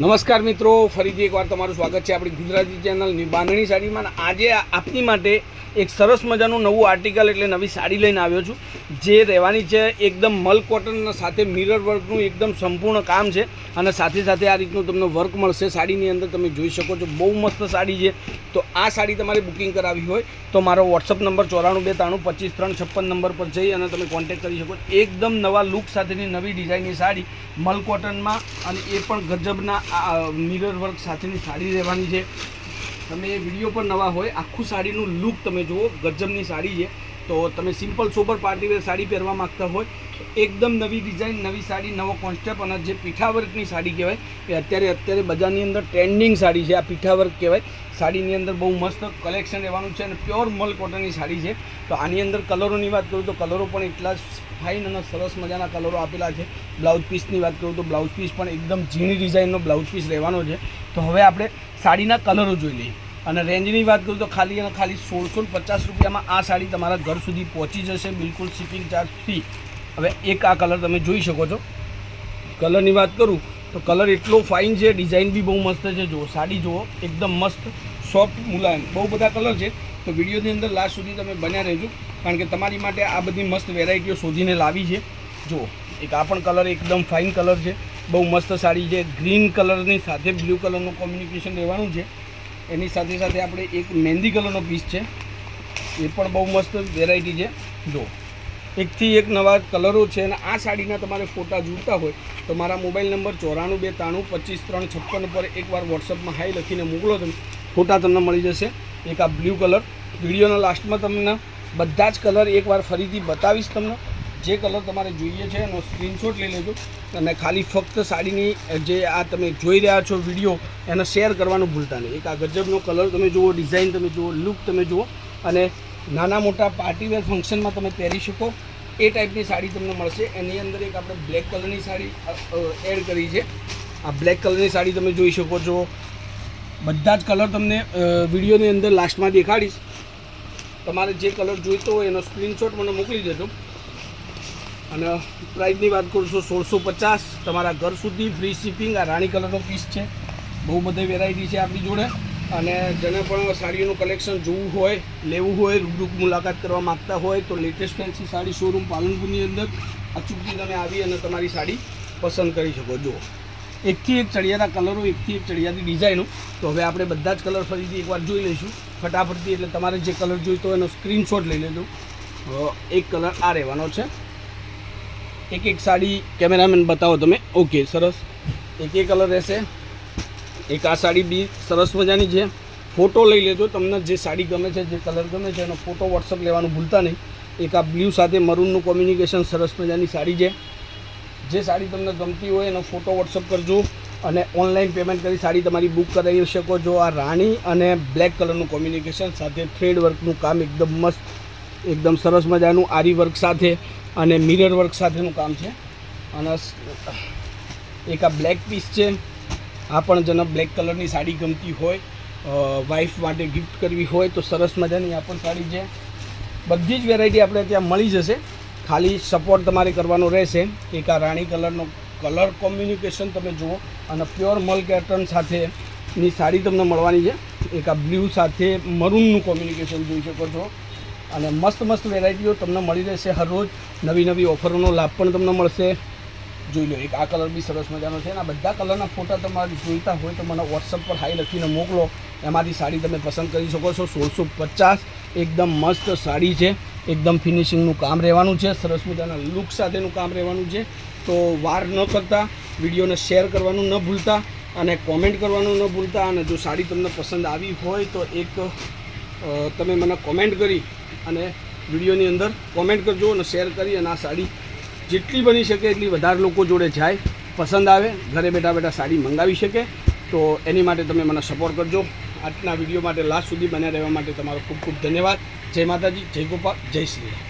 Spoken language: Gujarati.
નમસ્કાર મિત્રો, ફરીથી એકવાર તમારું સ્વાગત છે આપણી ગુજરાતી ચેનલ બાંધણી સાડીમાં. આજે આપની માટે એક સરસ મજાનું નવું આર્ટિકલ એટલે નવી સાડી લઈને આવ્યો છું, જે રહેવાની છે એકદમ મલ કોટન સાથે મિરર વર્કનું એકદમ સંપૂર્ણ કામ છે અને સાથે સાથે આ રીતનું તમને વર્ક મળશે સાડીની અંદર. તમે જોઈ શકો છો, બહુ મસ્ત સાડી છે. તો આ સાડી તમારે બુકિંગ કરાવી હોય તો મારો વોટ્સઅપ નંબર 9423325356 નંબર પર જઈ અને તમે કોન્ટેક્ટ કરી શકો. એકદમ નવા લુક સાથેની નવી ડિઝાઇનની સાડી મલ કોટનમાં, અને એ પણ ગજબના મિરર વર્ક સાથેની સાડી રહેવાની છે. તમે એ વિડીયો પર નવા હોય, આખું સાડીનું લુક તમે જુઓ, ગજબની સાડી છે. તો તમે સિમ્પલ સોબર પાર્ટીવેર સાડી પહેરવા માગતા હોય તો એકદમ નવી ડિઝાઇન, નવી સાડી, નવો કોન્સેપ્ટ, અને જે પીઠા વર્કની સાડી કહેવાય એ અત્યારે બજારની અંદર ટ્રેન્ડિંગ સાડી છે. આ પીઠા વર્ક કહેવાય. સાડીની અંદર બહુ મસ્ત કલેક્શન રહેવાનું છે અને પ્યોર મલ કોટનની સાડી છે. તો આની અંદર કલરોની વાત કરું તો કલરો પણ એટલા જ ફાઇન અને સરસ મજાના કલરો આપેલા છે. બ્લાઉઝ પીસની વાત કરું તો બ્લાઉઝ પીસ પણ એકદમ ઝીણી ડિઝાઇનનો બ્લાઉઝ પીસ રહેવાનો છે. તો હવે આપણે સાડીના કલરો જોઈ લઈએ. અને રેન્જની વાત કરું તો ખાલી અને ખાલી 1650 રૂપિયામાં આ સાડી તમારા ઘર સુધી પહોંચી જશે, બિલકુલ શિપિંગ ચાર્જ ફ્રી. હવે એક આ કલર તમે જોઈ શકો છો. કલરની વાત કરું તો કલર એટલો ફાઇન છે, ડિઝાઇન બી બહુ મસ્ત છે. જુઓ સાડી જુઓ, એકદમ મસ્ત સોફ્ટ મુલાયમ. બહુ બધા કલર છે, તો વિડીયોની અંદર લાસ્ટ સુધી તમે બન્યા રહેજો, કારણ કે તમારી માટે આ બધી મસ્ત વેરાયટીઓ શોધીને લાવી છે. જુઓ એક આ પણ કલર એકદમ ફાઇન કલર છે, બહુ મસ્ત સાડી છે. ગ્રીન કલરની સાથે બ્લુ કલરનું કોમ્બિનેશન રહેવાનું છે. એની સાથે સાથે આપણે એક મહેંદી કલરનો પીસ છે, એ પણ બહુ મસ્ત વેરાયટી છે. જો એકથી એક નવા કલરો છે. અને આ સાડીના તમારે ફોટા જોઈતા હોય તો મારા મોબાઈલ નંબર 9423325356 પર એકવાર વોટ્સઅપમાં હાઈ લખીને મોકલો. તમે ફોટા તમને મળી જશે. એક આ બ્લુ કલર, વિડીયોના લાસ્ટમાં તમને બધા જ કલર એકવાર ફરીથી બતાવીશ. તમને જે કલર તમારે જોઈએ છે એનો સ્ક્રીનશોટ લઈ લેજો અને ખાલી ફક્ત સાડીની જે આ તમે જોઈ રહ્યા છો વિડીયો એને શેર કરવાનું ભૂલતા નહીં. એક આ ગજબનો કલર તમે જુઓ, ડિઝાઇન તમે જુઓ, લુક તમે જુઓ, અને નાના મોટા પાર્ટીવેર ફંક્શનમાં તમે પહેરી શકો એ ટાઈપની સાડી તમને મળશે. એની અંદર એક આપણે બ્લેક કલરની સાડી એડ કરી છે. આ બ્લેક કલરની સાડી તમે જોઈ શકો છો. બધા જ કલર તમને વિડીયોની અંદર લાસ્ટમાં દેખાડીશ. તમારે જે કલર જોઈતો હોય એનો સ્ક્રીનશોટ મને મોકલી દેજો. અને પ્રાઇસની વાત કરું તો 1650 તમારા ઘર સુધી ફ્રી શિપિંગ. આ રાણી કલરનો પીસ છે. બહુ બધી વેરાયટી છે આપણી જોડે. અને જેને પણ સાડીઓનું કલેક્શન જોવું હોય, લેવું હોય, રૂબરૂ મુલાકાત કરવા માગતા હોય તો લેટેસ્ટ ફેન્સી સાડી શોરૂમ પાલનપુરની અંદર અચૂકથી તમે આવી અને તમારી સાડી પસંદ કરી શકો. જુઓ એકથી એક ચડિયાતા કલરો, એકથી એક ચડિયાતી ડિઝાઇનો. તો હવે આપણે બધા જ કલર ફરીથી એકવાર જોઈ લઈશું ફટાફટથી. એટલે તમારે જે કલર જોઈતો હોય એનો સ્ક્રીનશોટ લઈ લેજો. એક કલર આ રહેવાનો છે. એક સાડી કેમેરામેન બતાવો તમે. ઓકે, સરસ. એક કલર રહેશે. એક આ સાડી બી સરસ મજાની છે. ફોટો લઈ લેજો. તમને જે સાડી ગમે છે, જે કલર ગમે છે એનો ફોટો વોટ્સઅપ લેવાનું ભૂલતા નહીં. એક આ બ્લુ સાથે મરૂનનું કોમ્બિનેશન સરસ મજાની સાડી છે. જે સાડી તમને ગમતી હોય એનો ફોટો વોટ્સઅપ કરજો અને ઓનલાઈન પેમેન્ટ કરી સાડી તમારી બુક કરાવી શકો છો. આ રાણી અને બ્લેક કલરનું કોમ્બિનેશન સાથે થ્રેડ વર્કનું કામ એકદમ મસ્ત, એકદમ સરસ મજાનું આરી વર્ક સાથે અને મિરર વર્ક સાથેનું કામ છે. અને એક આ બ્લેક પીસ છે. આ પણ જેને બ્લેક કલરની સાડી ગમતી હોય, વાઈફ માટે ગિફ્ટ કરવી હોય તો સરસ મજાની આ પણ સાડી છે. બધી જ વેરાયટી આપણે ત્યાં મળી જશે. ખાલી સપોર્ટ તમારે કરવાનો રહેશે. એક આ રાણી કલરનો કલર કોમ્બિનેશન તમે જુઓ, અને પ્યોર મલ કોટન સાથેની સાડી તમને મળવાની છે. એક આ બ્લુ સાથે મરૂનનું કોમ્બિનેશન જોઈ શકો છો. અને મસ્ત મસ્ત વેરાયટીઓ તમને મળી રહેશે. હરરોજ નવી નવી ઓફરોનો લાભ પણ તમને મળશે. જોઈ લો, એક આ કલર બી સરસ મજાનો છે. અને આ બધા કલરના ફોટા તમારે જોઈતા હોય તો મને વોટ્સઅપ પર હાઈ લખીને મોકલો. એમાંથી સાડી તમે પસંદ કરી શકો છો. 1650 એકદમ મસ્ત સાડી છે. એકદમ ફિનિશિંગનું કામ રહેવાનું છે. સરસ મજાના લુક સાથેનું કામ રહેવાનું છે. તો વાર ન કરતા વિડીયોને શેર કરવાનું ન ભૂલતા અને કોમેન્ટ કરવાનું ન ભૂલતા. અને જો સાડી તમને પસંદ આવી હોય તો એક તમે મને કોમેન્ટ કરી અને વિડીયોની અંદર કોમેન્ટ કરજો અને શેર કરી. અને આ સાડી જેટલી બની શકે એટલી વધારે લોકો જોડે જાય, પસંદ આવે, ઘરે બેઠા બેઠા સાડી મંગાવી શકે. તો એની માટે તમે મને સપોર્ટ કરજો. આજના વિડીયો માટે લાસ્ટ સુધી બન્યા રહેવા માટે તમારો ખૂબ ખૂબ ધન્યવાદ. જય માતાજી, જય ગોપાલ, જય શ્રી રામ.